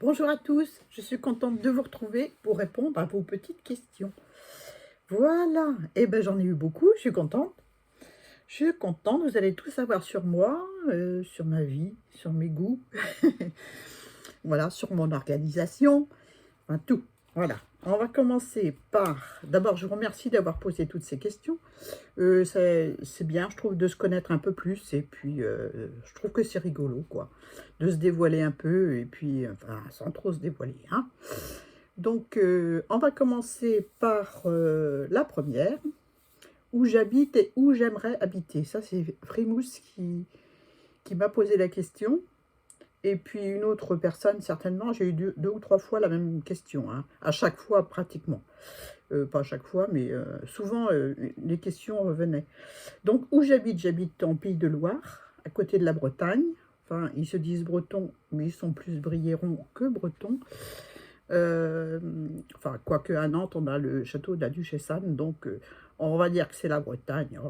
Bonjour à tous, je suis contente de vous retrouver pour répondre à vos petites questions. Voilà, et ben j'en ai eu beaucoup, je suis contente. Je suis contente, vous allez tout savoir sur moi, sur ma vie, sur mes goûts, voilà, sur mon organisation, enfin tout. Voilà, on va commencer par, d'abord je vous remercie d'avoir posé toutes ces questions. C'est bien, je trouve, de se connaître un peu plus, et puis je trouve que c'est rigolo, quoi, de se dévoiler un peu, et puis, enfin, sans trop se dévoiler, hein. Donc, on va commencer par la première, où j'habite et où j'aimerais habiter. Ça, c'est Frimousse qui m'a posé la question. Et puis une autre personne, certainement, j'ai eu deux ou trois fois la même question, hein, à chaque fois pratiquement. Pas à chaque fois, mais souvent les questions revenaient. Donc, où j'habite en Pays de Loire, à côté de la Bretagne. Enfin, ils se disent bretons, mais ils sont plus briérons que bretons. Enfin, quoique à Nantes, on a le château de la Duchesse Anne, donc on va dire que c'est la Bretagne.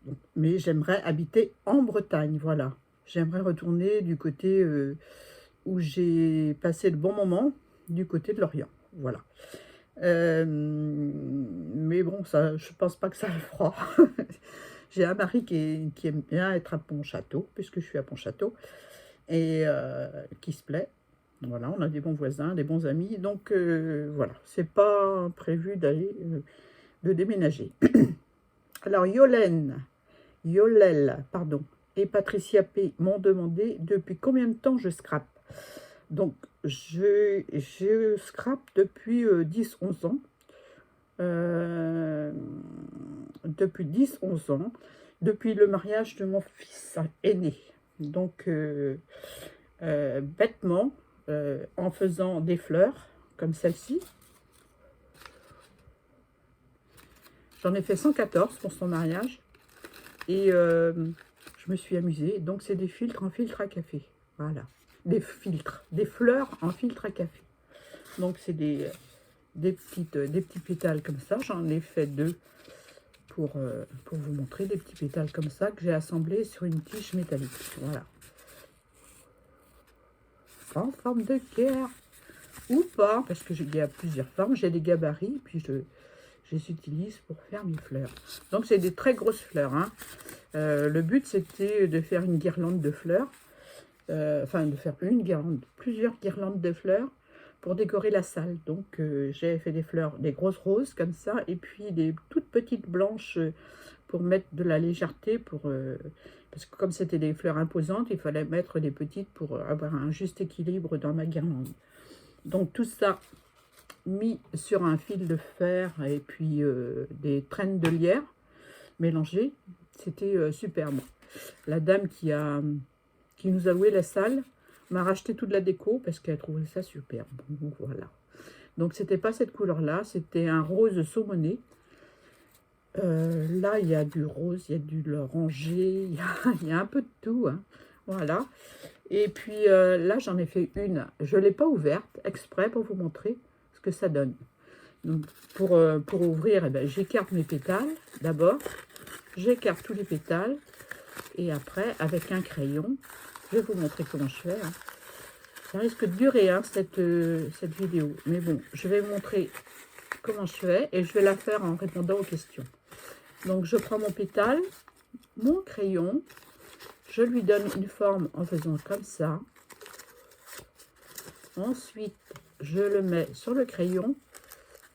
Donc, mais j'aimerais habiter en Bretagne, voilà. J'aimerais retourner du côté où j'ai passé le bon moment, du côté de l'Orient, voilà. Mais bon, ça, je pense pas que ça le fera. J'ai un mari qui aime bien être à Pontchâteau, puisque je suis à Pontchâteau, et qui se plaît. Voilà, on a des bons voisins, des bons amis, donc voilà, c'est pas prévu de déménager. Alors Yolel, pardon, et Patricia P m'ont demandé depuis combien de temps je scrape. Donc je scrape depuis 10-11 ans. Depuis 10-11 ans, depuis le mariage de mon fils aîné. Donc bêtement, en faisant des fleurs comme celle-ci. J'en ai fait 114 pour son mariage. Et je me suis amusée. Donc, c'est des filtres en filtre à café. Voilà. Des filtres. Des fleurs en filtre à café. Donc, c'est des petits pétales comme ça. J'en ai fait deux pour vous montrer. Des petits pétales comme ça que j'ai assemblés sur une tige métallique. Voilà. En forme de cœur. Ou pas, parce qu'il y a plusieurs formes. J'ai des gabarits, puis je les utilise pour faire mes fleurs. Donc, c'est des très grosses fleurs, hein. Le but, c'était de faire une guirlande de fleurs. Enfin, de faire plusieurs guirlandes de fleurs pour décorer la salle. Donc, j'ai fait des fleurs, des grosses roses comme ça, et puis des toutes petites blanches pour mettre de la légèreté, parce que comme c'était des fleurs imposantes, il fallait mettre des petites pour avoir un juste équilibre dans ma guirlande. Donc, tout ça mis sur un fil de fer et puis des traînes de lierre mélangées. C'était superbe. La dame qui nous a loué la salle m'a racheté toute la déco parce qu'elle trouvait ça superbe. Donc, voilà. Donc, c'était pas cette couleur-là, c'était un rose saumoné. Là, il y a du rose, il y a du l'oranger, il y a un peu de tout, hein. Voilà. Et puis là, j'en ai fait une. Je ne l'ai pas ouverte exprès pour vous montrer ce que ça donne. Donc, pour ouvrir, eh ben, j'écarte mes pétales d'abord. J'écarte tous les pétales. Et après, avec un crayon, je vais vous montrer comment je fais, hein. Ça risque de durer, hein, cette vidéo. Mais bon, je vais vous montrer comment je fais. Et je vais la faire en répondant aux questions. Donc, je prends mon pétale, mon crayon. Je lui donne une forme en faisant comme ça. Ensuite, je le mets sur le crayon.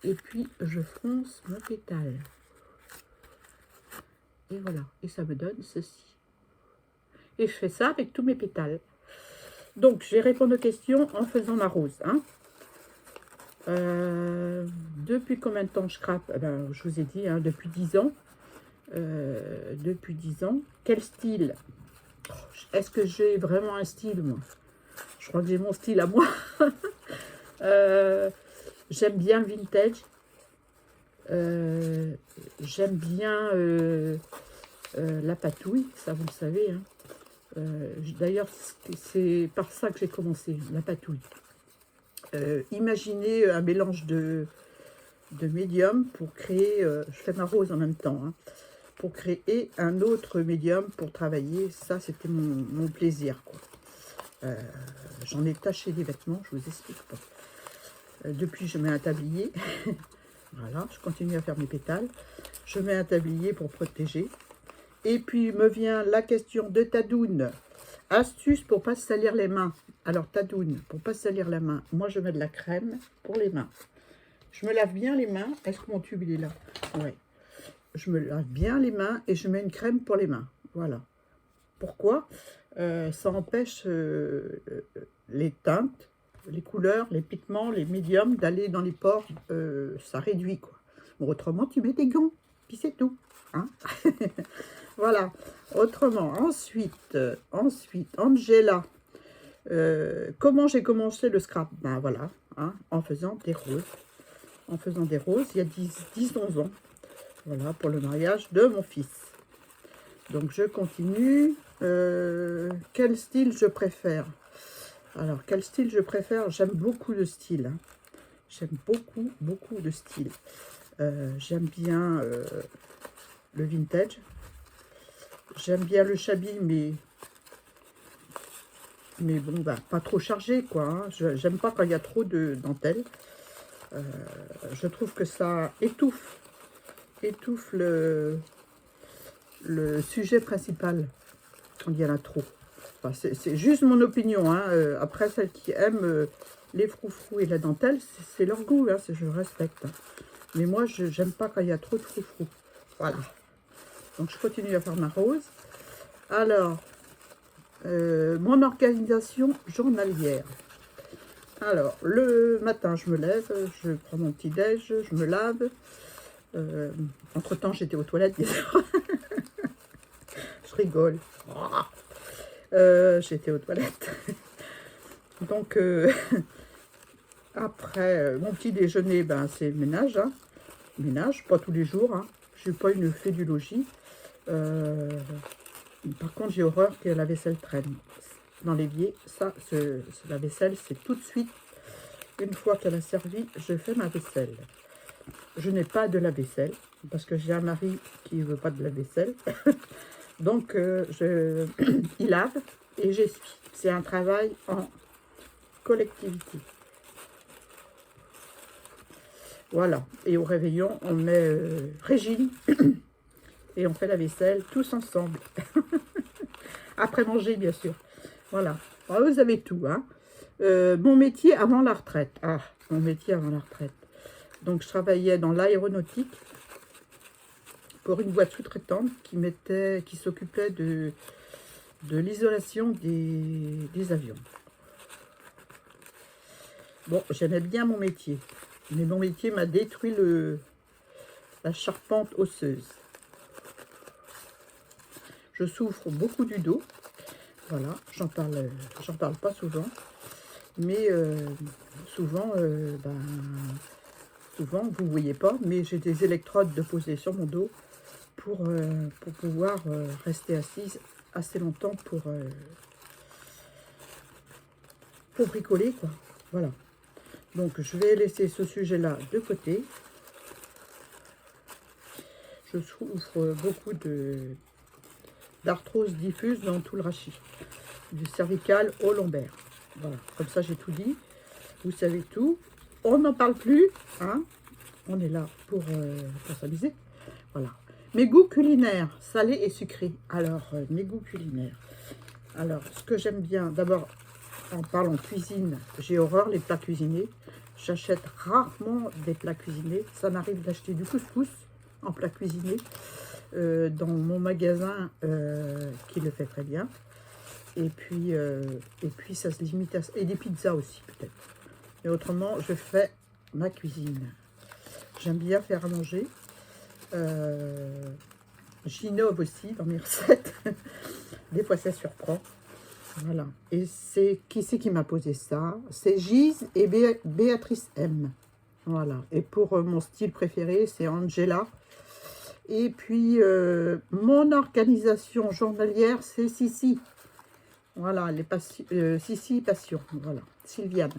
Et puis, je fronce mon pétale. Et voilà. Et ça me donne ceci. Et je fais ça avec tous mes pétales. Donc, je vais répondre aux questions en faisant ma rose, hein. Depuis combien de temps je scrape? Ben, je vous ai dit, hein, depuis 10 ans. Depuis 10 ans. Quel style? Est-ce que j'ai vraiment un style, moi? Je crois que j'ai mon style à moi. J'aime bien le vintage. J'aime bien la patouille, ça vous le savez, hein. D'ailleurs, c'est par ça que j'ai commencé, la patouille. Imaginez un mélange de médium pour créer, je fais ma rose en même temps, hein, pour créer un autre médium pour travailler. Ça, c'était mon plaisir, quoi. J'en ai taché des vêtements, je vous explique pas. Depuis, je mets un tablier. Voilà, je continue à faire mes pétales. Je mets un tablier pour protéger. Et puis, me vient la question de Tadoune. Astuce pour pas se salir les mains. Alors, Tadoune, pour pas se salir la main, moi, je mets de la crème pour les mains. Je me lave bien les mains. Est-ce que mon tube, il est là? Ouais. Je me lave bien les mains et je mets une crème pour les mains. Voilà. Pourquoi? Ça empêche les teintes, les couleurs, les pigments, les médiums d'aller dans les pores. Ça réduit, quoi. Bon, autrement, tu mets des gants. Puis c'est tout. Hein. Voilà. Autrement, ensuite, Angela. Comment j'ai commencé le scrap? Ben voilà, hein, en faisant des roses. En faisant des roses, il y a 10-11 ans. Voilà, pour le mariage de mon fils. Donc, je continue. Quel style je préfère? Alors, quel style je préfère? J'aime beaucoup de styles. Hein. J'aime beaucoup de styles. J'aime bien le vintage. J'aime bien le shabby, mais bon, bah, pas trop chargé, quoi. Hein. J'aime pas quand il y a trop de dentelle. Je trouve que ça étouffe le sujet principal quand il y en a trop. Enfin, c'est juste mon opinion. Hein. Après, celles qui aiment les froufrous et la dentelle, c'est leur goût. Hein. Je respecte. Hein. Mais moi, je n'aime pas quand il y a trop de froufrous. Voilà. Donc, je continue à faire ma rose. Alors, mon organisation journalière. Alors, le matin, je me lève, je prends mon petit-déj, je me lave. Entre-temps, j'étais aux toilettes, bien sûr. Je rigole. J'étais aux toilettes. Donc, après, mon petit déjeuner, ben, c'est le ménage. Hein. Ménage, pas tous les jours. Hein. Je n'ai pas une fée du logis. Par contre, j'ai horreur que la vaisselle traîne dans l'évier. Ça, la vaisselle, c'est tout de suite. Une fois qu'elle a servi, je fais ma vaisselle. Je n'ai pas de la vaisselle parce que j'ai un mari qui ne veut pas de la vaisselle. Donc, il lave et j'essuie. C'est un travail en collectivité. Voilà. Et au réveillon, on met Régine et on fait la vaisselle tous ensemble. Après manger, bien sûr. Voilà. Alors, vous avez tout. Hein. Mon métier avant la retraite. Ah, mon métier avant la retraite. Donc, je travaillais dans l'aéronautique pour une boîte sous-traitante qui s'occupait de l'isolation des avions. Bon, j'aimais bien mon métier. Mais mon métier m'a détruit la charpente osseuse. Je souffre beaucoup du dos. Voilà, j'en parle pas souvent. Mais souvent, souvent, vous ne voyez pas, mais j'ai des électrodes de poser sur mon dos pour pouvoir rester assise assez longtemps pour bricoler, quoi. Voilà. Donc, je vais laisser ce sujet-là de côté. Je souffre beaucoup d'arthrose diffuse dans tout le rachis, du cervical au lombaire. Voilà, comme ça j'ai tout dit. Vous savez tout. On n'en parle plus, hein. On est là pour s'amuser. Voilà. Mes goûts culinaires, salés et sucrés. Alors, mes goûts culinaires. Alors, ce que j'aime bien, d'abord, on parle en cuisine. J'ai horreur les plats cuisinés. J'achète rarement des plats cuisinés. Ça m'arrive d'acheter du couscous en plat cuisiné dans mon magasin qui le fait très bien. Et puis ça se limite à ça. Et des pizzas aussi, peut-être. Et autrement, je fais ma cuisine. J'aime bien faire à manger. J'innove aussi dans mes recettes. Des fois, ça surprend. Voilà. Et c'est qui m'a posé ça? C'est Gise et Béatrice M. Voilà. Et pour mon style préféré, c'est Angela. Et puis, mon organisation journalière, c'est Sissi. Voilà, Sissi Passion. Voilà, Sylviane.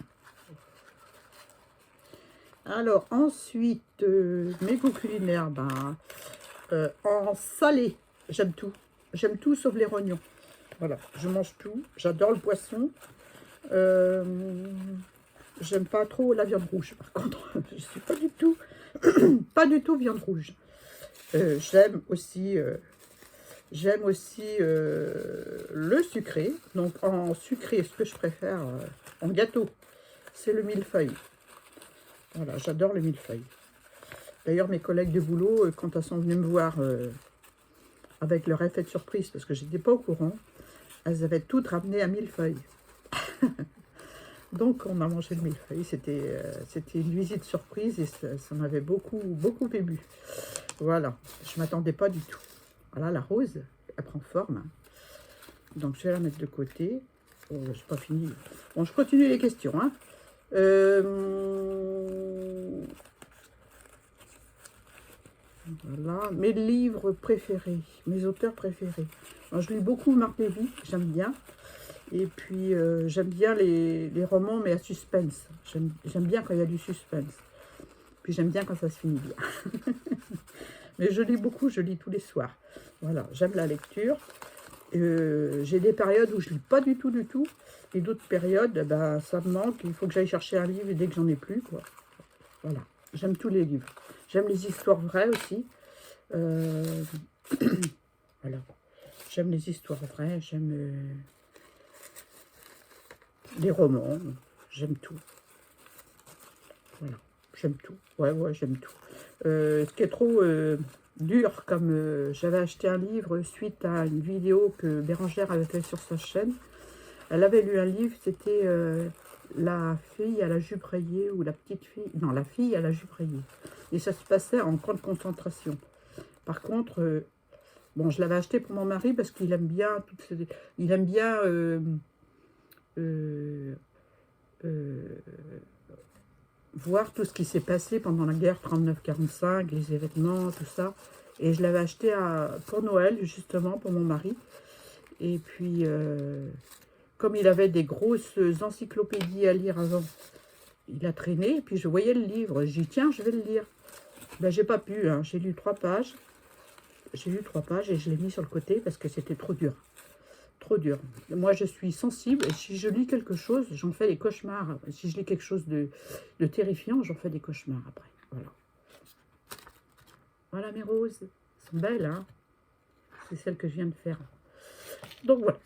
Alors, ensuite, mes goûts culinaires, en salé, j'aime tout. J'aime tout sauf les rognons. Voilà, je mange tout. J'adore le poisson. J'aime pas trop la viande rouge. Par contre, je suis pas du tout viande rouge. J'aime aussi le sucré. Donc en sucré, ce que je préfère en gâteau, c'est le millefeuille. Voilà, j'adore le millefeuille. D'ailleurs, mes collègues de boulot, quand elles sont venues me voir avec leur effet de surprise, parce que j'étais pas au courant, elles avaient toutes ramené à millefeuille. Donc, on a mangé le millefeuille. C'était une visite surprise et ça m'avait beaucoup ému. Voilà, je ne m'attendais pas du tout. Voilà, la rose, elle prend forme. Hein. Donc, je vais la mettre de côté. Oh, je n'ai pas fini. Bon, je continue les questions. Hein. Voilà, mes livres préférés, mes auteurs préférés. Alors, je lis beaucoup Marc Lévy, j'aime bien. Et puis, j'aime bien les romans, mais à suspense. J'aime bien quand il y a du suspense. Puis, j'aime bien quand ça se finit bien. Mais je lis beaucoup, je lis tous les soirs. Voilà, j'aime la lecture. J'ai des périodes où je lis pas du tout. Et d'autres périodes, ben, ça me manque. Il faut que j'aille chercher un livre dès que j'en ai plus, quoi. Voilà, j'aime tous les livres. J'aime les histoires vraies aussi. Voilà, j'aime les histoires vraies, j'aime les romans, j'aime tout. Voilà, j'aime tout. Ouais, j'aime tout. Ce qui est trop dur, comme j'avais acheté un livre suite à une vidéo que Bérangère avait fait sur sa chaîne. Elle avait lu un livre, c'était la fille à la jupe rayée, ou la petite fille, non, la fille à la jupe rayée. Et ça se passait en camp de concentration. Par contre, bon, je l'avais acheté pour mon mari parce qu'il aime bien il aime bien voir tout ce qui s'est passé pendant la guerre 39-45, les événements, tout ça. Et je l'avais acheté pour Noël, justement, pour mon mari. Et puis, comme il avait des grosses encyclopédies à lire avant, il a traîné. Et puis, je voyais le livre. J'ai dit, tiens, je vais le lire. Ben, j'ai pas pu. Hein. J'ai lu 3 pages. J'ai lu 3 pages et je l'ai mis sur le côté parce que c'était trop dur. Trop dur. Moi, je suis sensible et si je lis quelque chose, j'en fais des cauchemars. Si je lis quelque chose de terrifiant, j'en fais des cauchemars après. Voilà. Voilà mes roses. Elles sont belles, hein. C'est celles que je viens de faire. Donc voilà,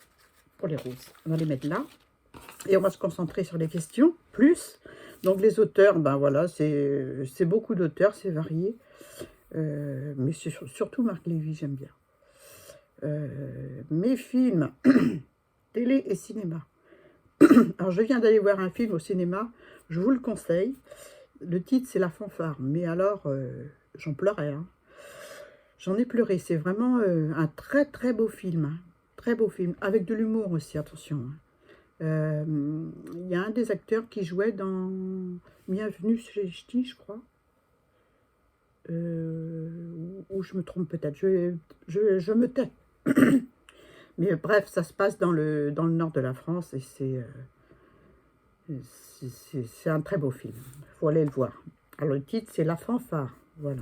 pour les roses. On va les mettre là. Et on va se concentrer sur les questions. Plus. Donc les auteurs, ben voilà, c'est beaucoup d'auteurs, c'est varié. Mais c'est surtout Marc Lévy, j'aime bien. Mes films, télé et cinéma. Alors, je viens d'aller voir un film au cinéma, je vous le conseille. Le titre, c'est La Fanfare. Mais alors, j'en pleurais. Hein. J'en ai pleuré. C'est vraiment un très beau film. Hein. Très beau film. Avec de l'humour aussi, attention. Hein. Il y a un des acteurs qui jouait dans Bienvenue chez Ch'ti, je crois. Ou je me trompe peut-être. Je me tais. Mais bref, ça se passe dans le nord de la France et c'est un très beau film. Il faut aller le voir. Alors le titre, c'est La Fanfare. Voilà.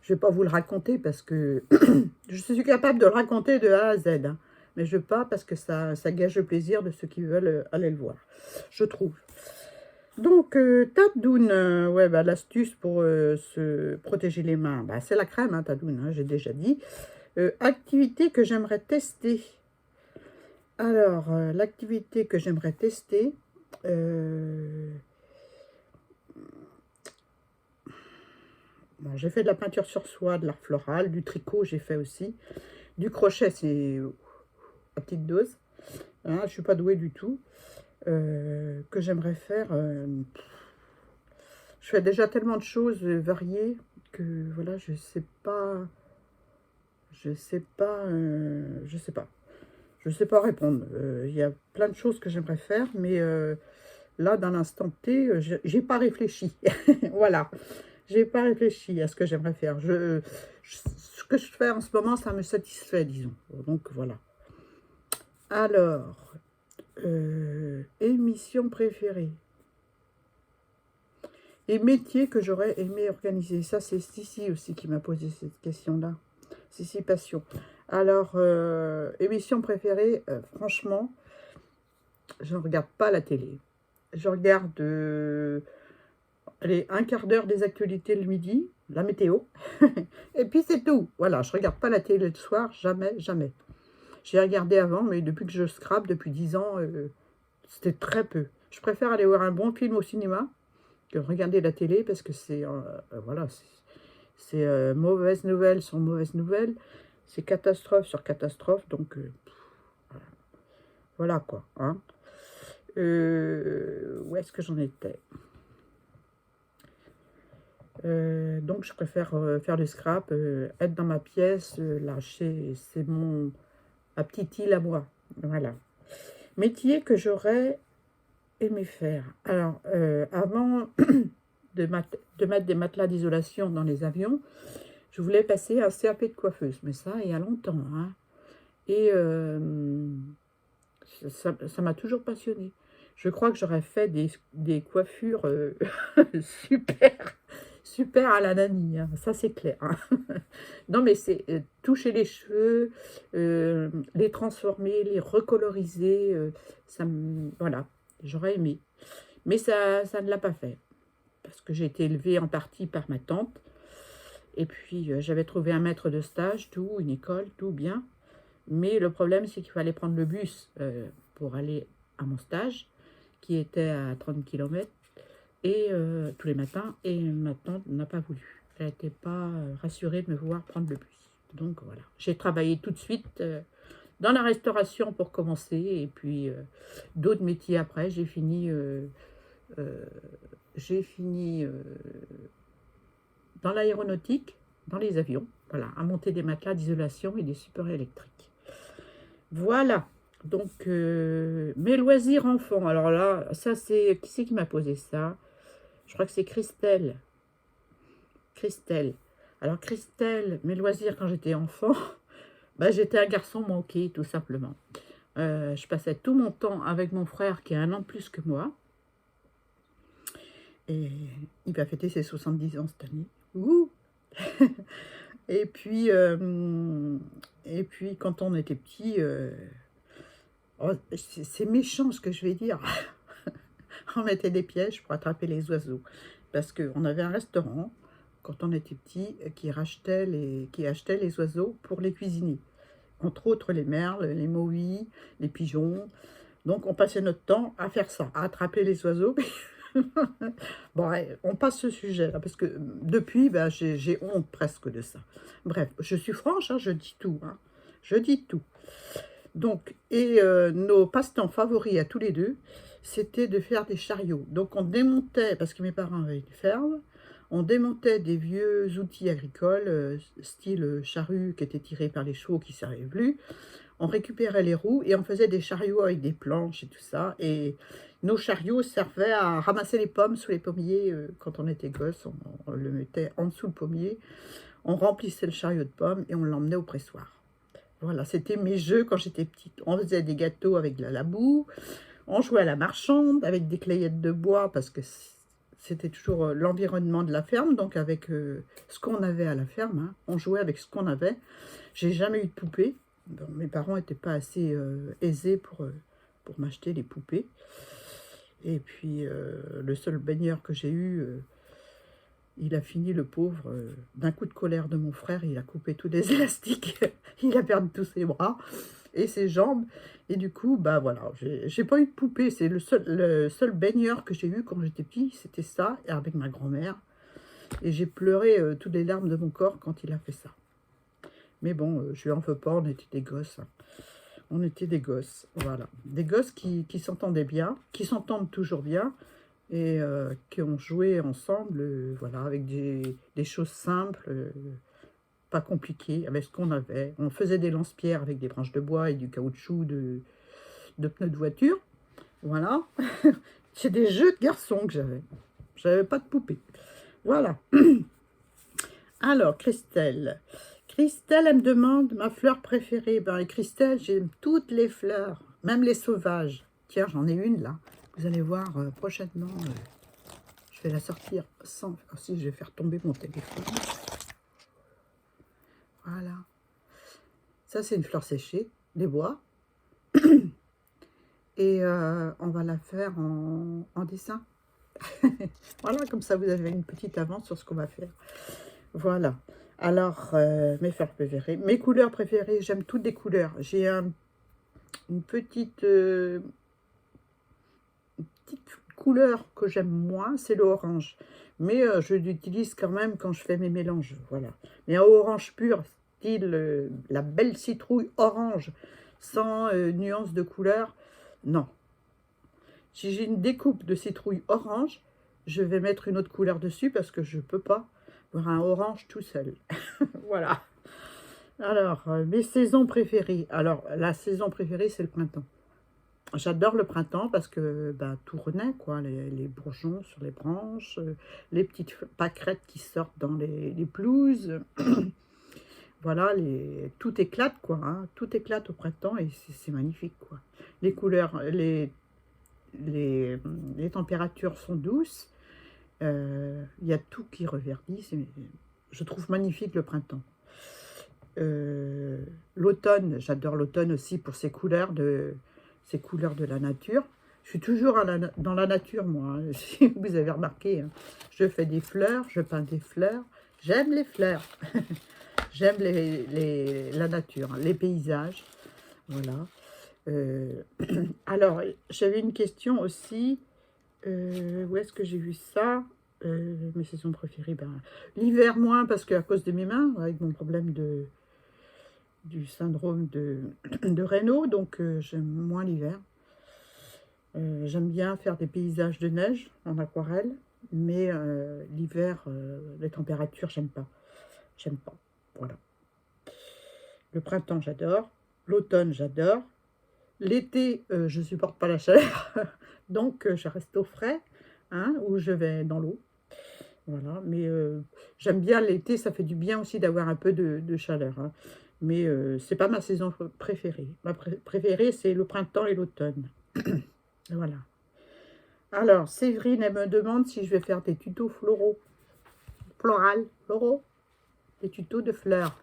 Je ne vais pas vous le raconter parce que je suis capable de le raconter de A à Z. Hein, mais je ne veux pas parce que ça gâche le plaisir de ceux qui veulent aller le voir. Je trouve. Donc, Tadoun, ouais, bah, l'astuce pour se protéger les mains, bah, c'est la crème, hein, Tadoun, hein, j'ai déjà dit. Activité que j'aimerais tester. Alors, l'activité que j'aimerais tester, bon, j'ai fait de la peinture sur soie, de l'art floral, du tricot, j'ai fait aussi. Du crochet, c'est à petite dose. Hein, je ne suis pas douée du tout. Que j'aimerais faire. Je fais déjà tellement de choses variées que voilà, je sais pas répondre. Il y a plein de choses que j'aimerais faire, mais là, dans l'instant T, j'ai pas réfléchi. Voilà, j'ai pas réfléchi à ce que j'aimerais faire. Ce que je fais en ce moment, ça me satisfait, disons. Donc voilà. Alors, émission préférée. Et métiers que j'aurais aimé organiser. Ça, c'est Sissi aussi qui m'a posé cette question-là. Sissi Passion. Alors, émission préférée, franchement, je ne regarde pas la télé. Je regarde allez, un quart d'heure des actualités le midi, la météo, et puis c'est tout. Voilà, je ne regarde pas la télé le soir, jamais, jamais. J'ai regardé avant, mais depuis que je scrape, depuis 10 ans, c'était très peu. Je préfère aller voir un bon film au cinéma que regarder la télé parce que c'est voilà, c'est mauvaise nouvelle sur mauvaise nouvelle, c'est catastrophe sur catastrophe, donc voilà quoi. Hein. Où est-ce que j'en étais? Donc je préfère faire le scrap, être dans ma pièce, lâcher, c'est ma petite île à moi. Voilà. Métier que j'aurais aimé faire. Alors, avant de mettre des matelas d'isolation dans les avions, je voulais passer un CAP de coiffeuse, mais ça, il y a longtemps. Hein. Et ça m'a toujours passionnée. Je crois que j'aurais fait des coiffures super, super à la Nani, hein, ça c'est clair. Hein. Non mais c'est toucher les cheveux, les transformer, les recoloriser, voilà, j'aurais aimé. Mais ça ne l'a pas fait, parce que j'ai été élevée en partie par ma tante, et puis j'avais trouvé un maître de stage, tout, une école, tout bien. Mais le problème, c'est qu'il fallait prendre le bus pour aller à mon stage, qui était à 30 km, et tous les matins, et ma tante n'a pas voulu. Elle n'était pas rassurée de me voir prendre le bus. Donc voilà, j'ai travaillé tout de suite dans la restauration pour commencer, et puis d'autres métiers après. J'ai fini dans l'aéronautique, dans les avions, voilà, à monter des matelas d'isolation et des supports électriques. Voilà, donc mes loisirs enfants. Alors là, ça c'est, qui c'est qui m'a posé ça? Je crois que c'est Christelle. Christelle. Alors Christelle, mes loisirs quand j'étais enfant, bah, j'étais un garçon manqué tout simplement. Je passais tout mon temps avec mon frère qui a 1 an de plus que moi. Et il va fêter ses 70 ans cette année. Ouh. et puis quand on était petit, oh, c'est méchant ce que je vais dire. On mettait des pièges pour attraper les oiseaux. Parce qu'on avait un restaurant, quand on était petit, qui achetait les oiseaux pour les cuisiner. Entre autres les merles, les movis, les pigeons. Donc on passait notre temps à faire ça, à attraper les oiseaux. Bon, ouais, on passe ce sujet là, parce que depuis, ben, j'ai honte presque de ça. Bref, je suis franche, hein, je dis tout. Hein, je dis tout. Donc, et nos passe-temps favoris à tous les deux, c'était de faire des chariots. Donc on démontait, parce que mes parents avaient une ferme, on démontait des vieux outils agricoles, style charrue qui était tiré par les chevaux qui ne servaient plus. On récupérait les roues et on faisait des chariots avec des planches et tout ça. Et nos chariots servaient à ramasser les pommes sous les pommiers. Quand on était gosse, on le mettait en dessous le pommier. On remplissait le chariot de pommes et on l'emmenait au pressoir. Voilà, c'était mes jeux quand j'étais petite. On faisait des gâteaux avec de la laboue. On jouait à la marchande avec des clayettes de bois parce que c'était toujours l'environnement de la ferme. Donc avec ce qu'on avait à la ferme, hein, on jouait avec ce qu'on avait. J'ai jamais eu de poupée. Bon, mes parents n'étaient pas assez aisés pour m'acheter les poupées. Et puis, le seul baigneur que j'ai eu, il a fini, le pauvre, d'un coup de colère de mon frère, il a coupé tous les élastiques, il a perdu tous ses bras et ses jambes. Et du coup, bah voilà, j'ai pas eu de poupée. C'est le seul baigneur que j'ai eu quand j'étais petit, c'était ça, avec ma grand-mère. Et j'ai pleuré toutes les larmes de mon corps quand il a fait ça. Mais bon, je lui en veux pas, on était des gosses. Hein. On était des gosses, voilà. Des gosses qui s'entendaient bien, qui s'entendent toujours bien, et qui ont joué ensemble, voilà, avec des choses simples, pas compliquées, avec ce qu'on avait. On faisait des lance-pierres avec des branches de bois et du caoutchouc de pneus de voiture. Voilà. C'est des jeux de garçons que j'avais. J'avais pas de poupée. Voilà. Alors, Christelle. Christelle, elle me demande ma fleur préférée. Ben, Christelle, j'aime toutes les fleurs, même les sauvages. Tiens, j'en ai une là. Vous allez voir prochainement. Je vais la sortir sans... Oh, si, je vais faire tomber mon téléphone. Voilà. Ça, c'est une fleur séchée, des bois. Et on va la faire en dessin. Voilà, comme ça, vous avez une petite avance sur ce qu'on va faire. Voilà. Alors, mes fleurs préférées. Mes couleurs préférées, j'aime toutes les couleurs. J'ai une petite couleur que j'aime moins, c'est l'orange. Mais je l'utilise quand même quand je fais mes mélanges. Voilà. Mais un orange pur, style la belle citrouille orange, sans nuance de couleur, non. Si j'ai une découpe de citrouille orange, je vais mettre une autre couleur dessus parce que je ne peux pas voir un orange tout seul. Voilà. Alors, mes saisons préférées. Alors, la saison préférée, c'est le printemps. J'adore le printemps parce que tout renaît, quoi. Les bourgeons sur les branches, les petites pâquerettes qui sortent dans les pelouses. Voilà, tout éclate, quoi. Hein. Tout éclate au printemps et c'est magnifique, quoi. Les couleurs, les températures sont douces. Il y a tout qui reverdit. Je trouve magnifique le printemps. L'automne, j'adore l'automne aussi pour ses couleurs de la nature. Je suis toujours dans la nature, moi, hein, si vous avez remarqué. Hein. Je fais des fleurs, je peins des fleurs. J'aime les fleurs. J'aime la nature, hein, les paysages. Voilà. Alors, j'avais une question aussi. Où est-ce que j'ai vu ça? Mes saisons préférées, l'hiver moins, parce qu'à cause de mes mains, avec mon problème du syndrome de Raynaud, donc j'aime moins l'hiver. J'aime bien faire des paysages de neige en aquarelle, mais l'hiver, les températures, j'aime pas. J'aime pas, voilà. Le printemps, j'adore. L'automne, j'adore. L'été, je supporte pas la chaleur, donc je reste au frais, hein, ou je vais dans l'eau. Voilà, mais j'aime bien l'été, ça fait du bien aussi d'avoir un peu de chaleur. Hein. Mais c'est pas ma saison préférée. Ma préférée, c'est le printemps et l'automne. Voilà. Alors, Séverine, elle me demande si je vais faire des tutos floraux. Floraux. Des tutos de fleurs.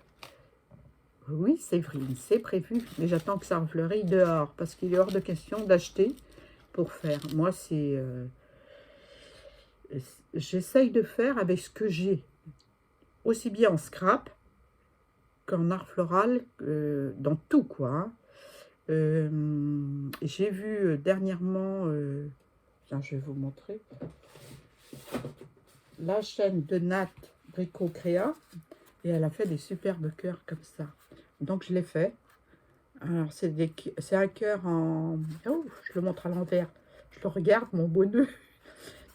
Oui, Séverine, c'est prévu. Mais j'attends que ça refleurisse dehors. Parce qu'il est hors de question d'acheter pour faire. Moi, c'est... j'essaye de faire avec ce que j'ai. Aussi bien en scrap qu'en art floral, dans tout, quoi. J'ai vu dernièrement... tiens, je vais vous montrer. La chaîne de Nat Brico Créa. Et elle a fait des superbes cœurs comme ça. Donc, je l'ai fait. Alors, c'est un cœur en... Oh, je le montre à l'envers. Je le regarde, mon beau nœud.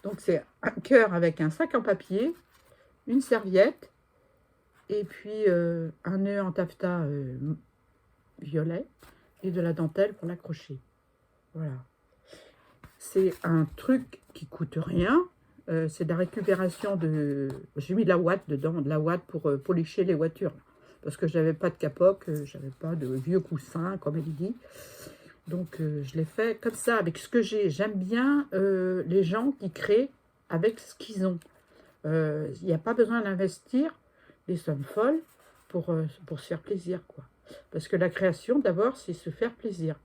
Donc, c'est un cœur avec un sac en papier, une serviette, et puis un nœud en taffetas violet, et de la dentelle pour l'accrocher. Voilà. C'est un truc qui coûte rien. C'est de la récupération de... J'ai mis de la ouate dedans, de la ouate pour policher les voitures. Parce que je n'avais pas de capoc, je n'avais pas de vieux coussins, comme elle dit. Donc, je l'ai fait comme ça, avec ce que j'ai. J'aime bien les gens qui créent avec ce qu'ils ont. Il n'y a pas besoin d'investir des sommes folles pour se faire plaisir, quoi. Parce que la création, d'abord, c'est se faire plaisir.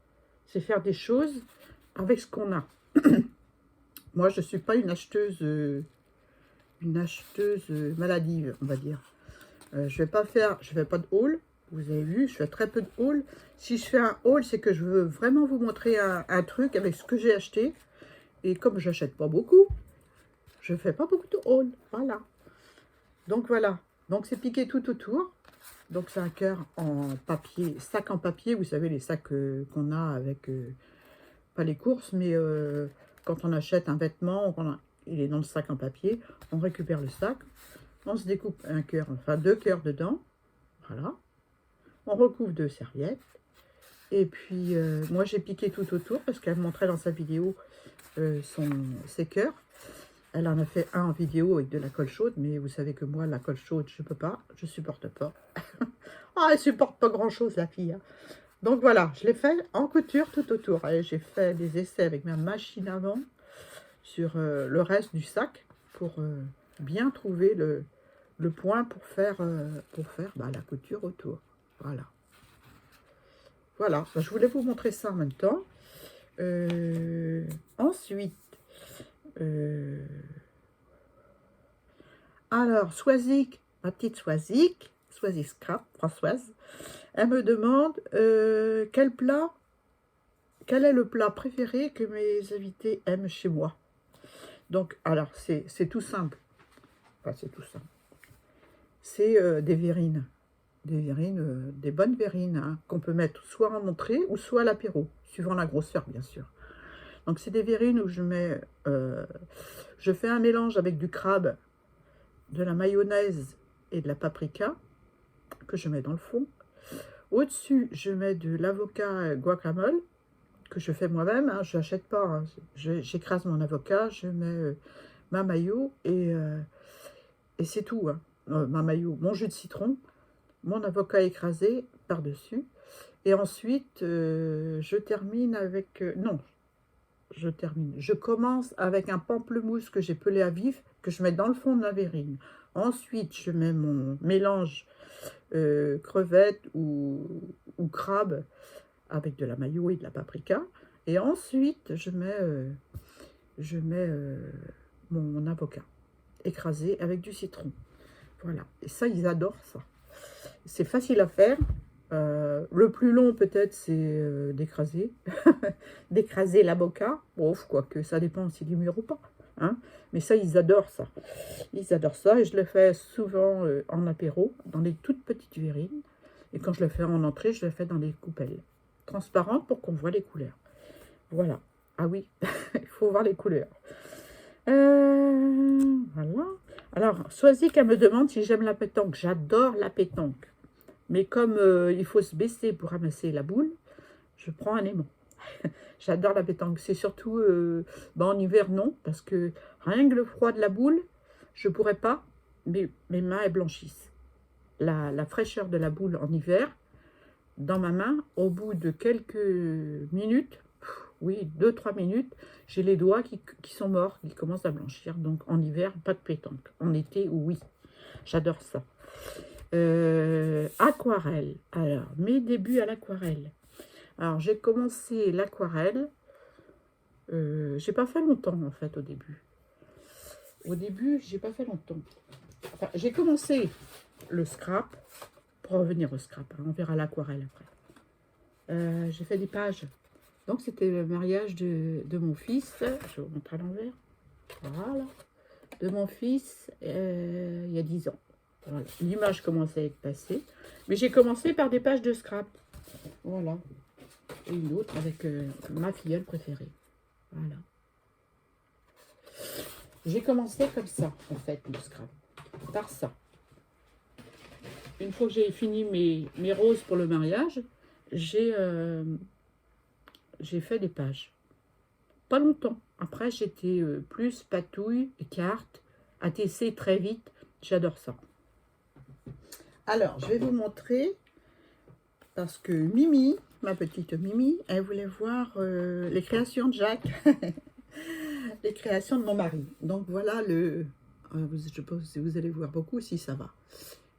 C'est faire des choses avec ce qu'on a. Moi, je ne suis pas une acheteuse maladive, on va dire. Je ne fais pas de haul. Vous avez vu, je fais très peu de haul. Si je fais un haul, c'est que je veux vraiment vous montrer un truc avec ce que j'ai acheté. Et comme je n'achète pas beaucoup, je ne fais pas beaucoup de haul. Voilà. Donc voilà. Donc c'est piqué tout autour. Donc c'est un cœur en papier, sac en papier. Vous savez, les sacs qu'on a avec, pas les courses, mais quand on achète un vêtement, il est dans le sac en papier. On récupère le sac. On se découpe un cœur, enfin 2 cœurs dedans. Voilà. On recouvre 2 serviettes. Et puis, moi, j'ai piqué tout autour parce qu'elle montrait dans sa vidéo ses cœurs. Elle en a fait un en vidéo avec de la colle chaude, mais vous savez que moi, la colle chaude, je ne peux pas. Je ne supporte pas. Ah, elle ne supporte pas grand-chose, la fille. Hein. Donc, voilà, je l'ai fait en couture tout autour. J'ai fait des essais avec ma machine à vent sur le reste du sac pour bien trouver le point pour faire la couture autour. Voilà. Voilà, je voulais vous montrer ça en même temps. Ensuite, alors, Swazik, ma petite Swazik Scrap, Françoise, elle me demande quel est le plat préféré que mes invités aiment chez moi. Donc, alors, c'est tout simple. Enfin, c'est tout simple. C'est des verrines. Des bonnes verrines, hein, qu'on peut mettre soit en entrée ou soit à l'apéro, suivant la grosseur, bien sûr. Donc, c'est des verrines où je fais un mélange avec du crabe, de la mayonnaise et de la paprika, que je mets dans le fond. Au-dessus, je mets de l'avocat guacamole, que je fais moi-même, hein, je n'achète pas. Hein. J'écrase mon avocat, je mets ma mayo et c'est tout. Hein. Ma mayo, mon jus de citron, mon avocat écrasé par-dessus. Et ensuite, je termine avec... non, je commence avec un pamplemousse que j'ai pelé à vif, que je mets dans le fond de la verrine. Ensuite, je mets mon mélange crevettes ou crabe avec de la mayo et de la paprika. Et ensuite, je mets mon avocat écrasé avec du citron. Voilà. Et ça, ils adorent ça. C'est facile à faire. Le plus long, peut-être, c'est d'écraser. D'écraser l'avocat. Bon, quoique, ça dépend s'il est mûr ou pas. Hein. Mais ça, ils adorent ça. Ils adorent ça. Et je le fais souvent en apéro, dans des toutes petites verrines. Et quand je le fais en entrée, je le fais dans des coupelles transparentes pour qu'on voit les couleurs. Voilà. Ah oui, il faut voir les couleurs. Voilà. Alors, Swazik, elle me demande si j'aime la pétanque. J'adore la pétanque. Mais comme il faut se baisser pour ramasser la boule, je prends un aimant. J'adore la pétanque. C'est surtout en hiver, non, parce que rien que le froid de la boule, je ne pourrais pas, mais mes mains, elles blanchissent. La fraîcheur de la boule en hiver, dans ma main, au bout de quelques minutes, oui, 2-3 minutes, j'ai les doigts qui sont morts, qui commencent à blanchir. Donc en hiver, pas de pétanque. En été, oui. J'adore ça. Aquarelle. Alors, mes débuts à l'aquarelle. Alors, j'ai commencé l'aquarelle. J'ai pas fait longtemps, en fait, au début. Au début, j'ai pas fait longtemps. Enfin, j'ai commencé le scrap, pour revenir au scrap. Hein, on verra l'aquarelle après. J'ai fait des pages. Donc, c'était le mariage de mon fils. Je vous montre à l'envers. Voilà. De mon fils, il y a 10 ans. Voilà. L'image commençait à être passée. Mais j'ai commencé par des pages de scrap. Voilà. Et une autre avec ma filleule préférée. Voilà. J'ai commencé comme ça, en fait, le scrap. Par ça. Une fois que j'ai fini mes roses pour le mariage, j'ai fait des pages. Pas longtemps. Après, j'étais plus patouille, cartes, ATC très vite. J'adore ça. Alors, je vais vous montrer, parce que Mimi, ma petite Mimi, elle voulait voir les créations de Jacques, les créations de mon mari. Donc, voilà je pense que vous allez voir beaucoup si ça va.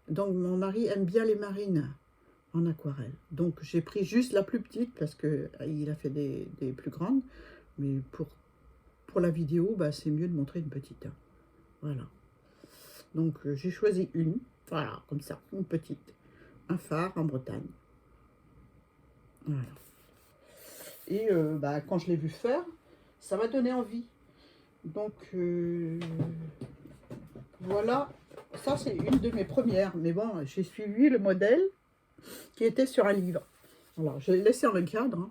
Donc, mon mari aime bien les marines en aquarelle. Donc, j'ai pris juste la plus petite, parce qu'il a fait des plus grandes. Mais pour la vidéo, bah, c'est mieux de montrer une petite. Hein. Voilà. Donc, j'ai choisi une. Voilà, comme ça, une petite. Un phare en Bretagne. Voilà. Et quand je l'ai vu faire, ça m'a donné envie. Donc, voilà. Ça, c'est une de mes premières. Mais bon, j'ai suivi le modèle qui était sur un livre. Alors, je l'ai laissé en le cadre. Hein.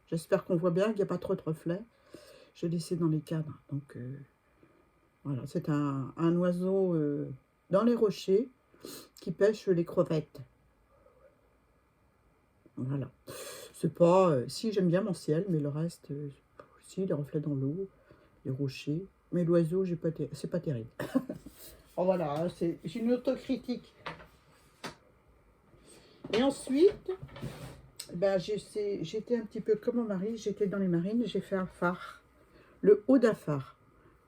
J'espère qu'on voit bien qu'il n'y a pas trop de reflets. Je l'ai laissé dans les cadres. Donc, voilà, c'est un oiseau dans les rochers qui pêche les crevettes. Voilà. C'est pas... si, j'aime bien mon ciel, mais le reste... si, les reflets dans l'eau, les rochers. Mais l'oiseau, c'est pas terrible. Oh, voilà, j'ai une autocritique. Et ensuite, ben, j'étais un petit peu comme mon mari, j'étais dans les marines, j'ai fait un phare. Le haut d'un phare.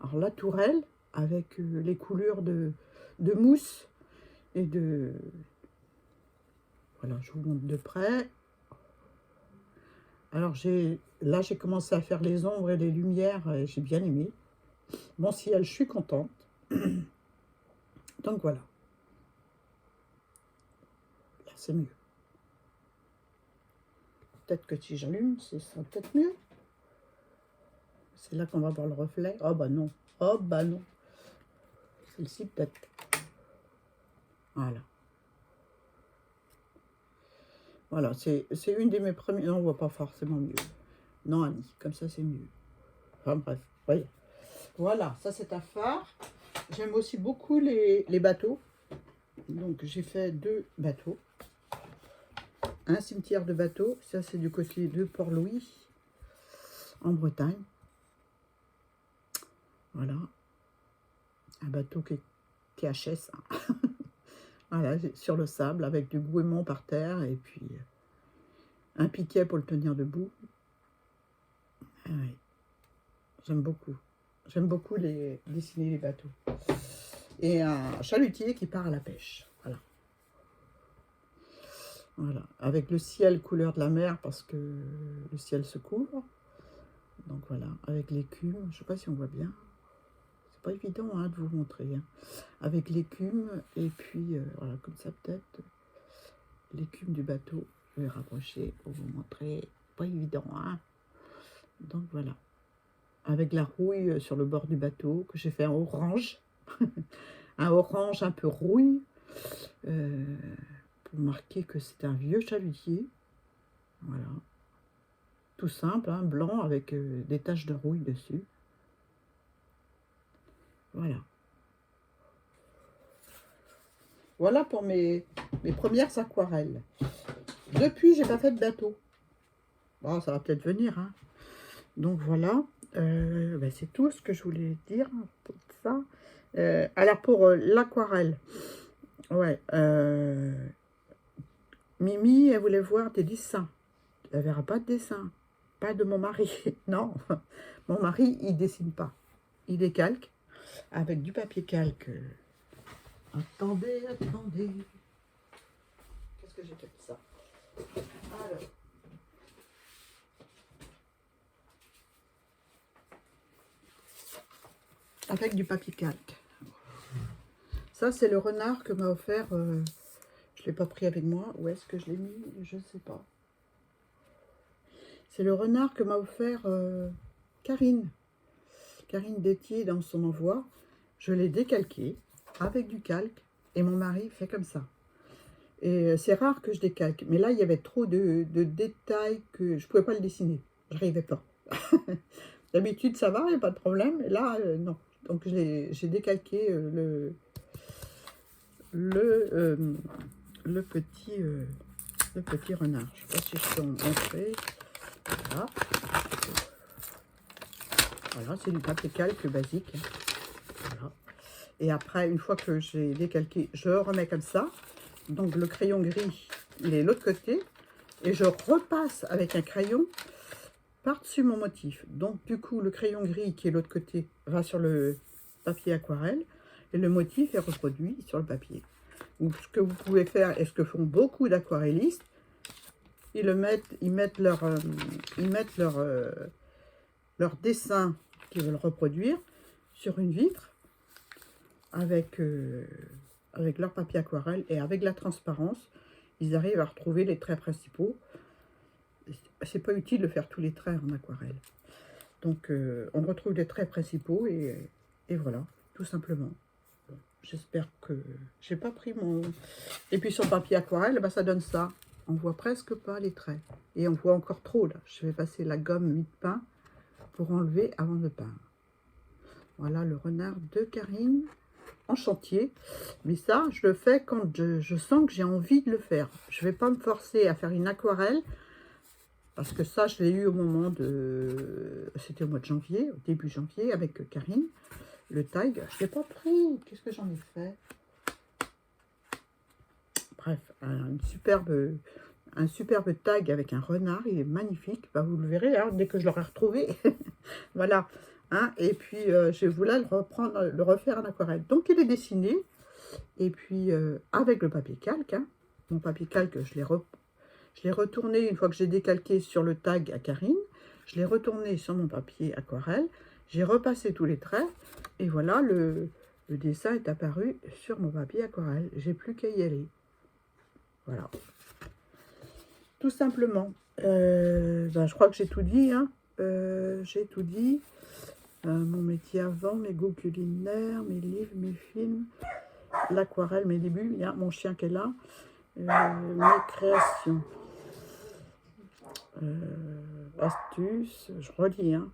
Alors la tourelle, avec les couleurs de mousse et de Voilà, je vous montre de près. Alors, là, j'ai commencé à faire les ombres et les lumières, et j'ai bien aimé. Mon ciel, je suis contente. Donc, voilà. Là, c'est mieux. Peut-être que si j'allume, ce sera peut-être mieux. C'est là qu'on va voir le reflet. Oh, bah non. Oh, bah non. Celle-ci, peut-être. Voilà. Voilà, c'est une de mes premières... Non, on voit pas forcément mieux. Non, Annie, comme ça, c'est mieux. Enfin, bref, voyez. Voilà, ça, c'est un phare. J'aime aussi beaucoup les bateaux. Donc, j'ai fait 2 bateaux. Un cimetière de bateaux. Ça, c'est du côté de Port-Louis, en Bretagne. Voilà. Un bateau qui est HS. Hein. Voilà, sur le sable, avec du gouément par terre. Et puis, un piquet pour le tenir debout. Ah ouais. J'aime beaucoup. J'aime beaucoup dessiner les bateaux. Et un chalutier qui part à la pêche. Voilà. Voilà. Avec le ciel couleur de la mer parce que le ciel se couvre. Donc voilà. Avec l'écume. Je ne sais pas si on voit bien. C'est pas évident hein, de vous montrer. Hein. Avec l'écume. Et puis voilà, comme ça peut-être. L'écume du bateau. Je vais rapprocher pour vous montrer. Pas évident. Hein. Donc voilà. Avec la rouille sur le bord du bateau que j'ai fait en orange. Un orange un peu rouille pour marquer que c'est un vieux chalutier. Voilà. Tout simple, hein, blanc avec des taches de rouille dessus. Voilà. Voilà pour mes premières aquarelles. Depuis, j'ai pas fait de bateau. Bon, ça va peut-être venir. Hein. Donc voilà. Ben, c'est tout ce que je voulais dire pour ça. Alors pour l'aquarelle. Ouais. Mimi, elle voulait voir des dessins. Elle verra pas de dessin. Pas de mon mari. Non. Mon mari, il dessine pas. Il décalque avec du papier calque. Attendez, attendez. Qu'est-ce que j'ai fait de ça? Alors. Avec du papier calque. Ça, c'est le renard que m'a offert. Je ne l'ai pas pris avec moi. Où est-ce que je l'ai mis? Je ne sais pas. C'est le renard que m'a offert Karine. Karine Détier dans son envoi. Je l'ai décalqué avec du calque. Et mon mari fait comme ça. Et c'est rare que je décalque. Mais là, il y avait trop de détails que je ne pouvais pas le dessiner. Je n'arrivais pas. D'habitude, ça va, il n'y a pas de problème. Et là, non. Donc, j'ai décalqué le petit renard. Je ne sais pas si je peux en montrer. Voilà. Voilà, c'est du papier calque basique. Voilà. Et après, une fois que j'ai décalqué, je remets comme ça. Donc, le crayon gris, il est de l'autre côté. Et je repasse avec un crayon par-dessus mon motif. Donc, du coup, le crayon gris qui est de l'autre côté va sur le papier aquarelle. Et le motif est reproduit sur le papier. Ou ce que vous pouvez faire, et ce que font beaucoup d'aquarellistes, ils mettent leur dessin qu'ils veulent reproduire sur une vitre avec leur papier aquarelle et avec la transparence, ils arrivent à retrouver les traits principaux. C'est pas utile de faire tous les traits en aquarelle. Donc on retrouve les traits principaux et voilà, tout simplement. J'espère que j'ai pas pris mon... Et puis sur papier aquarelle, bah, ça donne ça. On voit presque pas les traits. Et on voit encore trop là. Je vais passer la gomme mi-peint pour enlever avant de peindre. Voilà le renard de Karine en chantier. Mais ça, je le fais quand je sens que j'ai envie de le faire. Je vais pas me forcer à faire une aquarelle. Parce que ça, je l'ai eu au moment de... C'était au mois de janvier, au début janvier, avec Karine. Le tag, je ne l'ai pas pris. Qu'est-ce que j'en ai fait? Bref, un superbe tag avec un renard. Il est magnifique. Bah, vous le verrez hein, dès que je l'aurai retrouvé. Voilà. Hein, et puis, je voulais le refaire en aquarelle. Donc, il est dessiné. Et puis, avec le papier calque. Hein, mon papier calque, je l'ai retourné une fois que j'ai décalqué sur le tag à Karine. Je l'ai retourné sur mon papier aquarelle. J'ai repassé tous les traits. Et voilà, le dessin est apparu sur mon papier aquarelle. J'ai plus qu'à y aller. Voilà. Tout simplement. Je crois que j'ai tout dit. Hein. J'ai tout dit. Mon métier avant, mes goûts culinaires, mes livres, mes films, l'aquarelle, mes débuts. Il y a mon chien qui est là. Mes créations. Astuces, je relis. Hein.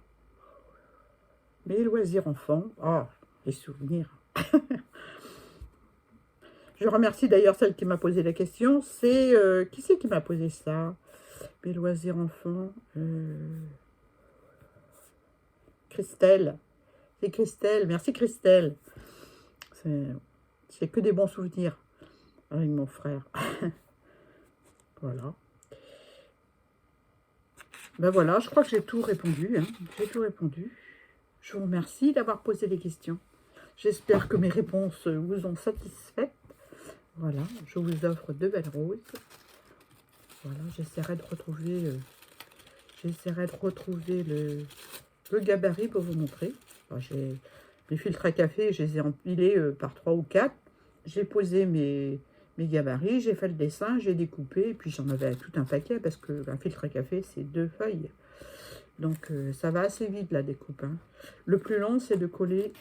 Mes loisirs enfants. Oh, les souvenirs. Je remercie d'ailleurs celle qui m'a posé la question. C'est qui c'est qui m'a posé ça? Mes loisirs enfants. Christelle. C'est Christelle. Merci Christelle. C'est que des bons souvenirs avec mon frère. Voilà. Ben voilà, je crois que j'ai tout répondu. Hein. J'ai tout répondu. Je vous remercie d'avoir posé les questions. J'espère que mes réponses vous ont satisfait. Voilà, je vous offre de belles roses. Voilà, j'essaierai de retrouver le gabarit pour vous montrer. Enfin, j'ai mes filtres à café, je les ai empilés par 3 ou 4. J'ai posé mes gabarits, j'ai fait le dessin, j'ai découpé, et puis j'en avais tout un paquet parce qu'un filtre à café, c'est 2 feuilles. Donc, ça va assez vite la découpe. Hein. Le plus long, c'est de coller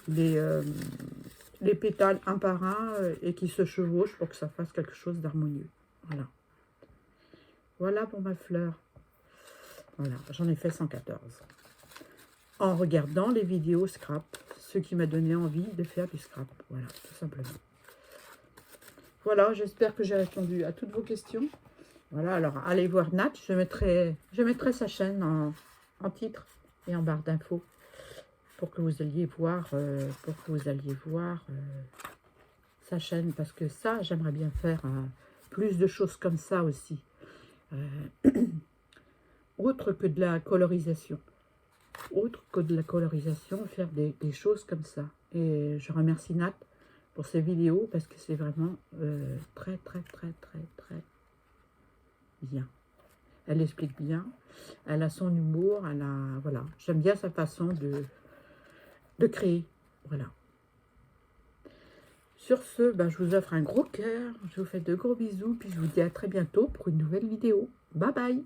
les pétales un par un et qui se chevauchent pour que ça fasse quelque chose d'harmonieux. Voilà. Voilà pour ma fleur. Voilà, j'en ai fait 114. En regardant les vidéos scrap, ce qui m'a donné envie de faire du scrap. Voilà, tout simplement. Voilà, j'espère que j'ai répondu à toutes vos questions. Voilà, alors allez voir Nat, je mettrai sa chaîne en titre et en barre d'infos pour que vous alliez voir, sa chaîne, parce que ça, j'aimerais bien faire plus de choses comme ça aussi, autre que de la colorisation. Faire des choses comme ça. Et je remercie Nat pour ces vidéos parce que c'est vraiment très bien. Elle explique bien, elle a son humour, voilà. J'aime bien sa façon de créer, voilà. Sur ce, je vous offre un gros cœur, je vous fais de gros bisous, puis je vous dis à très bientôt pour une nouvelle vidéo. Bye bye!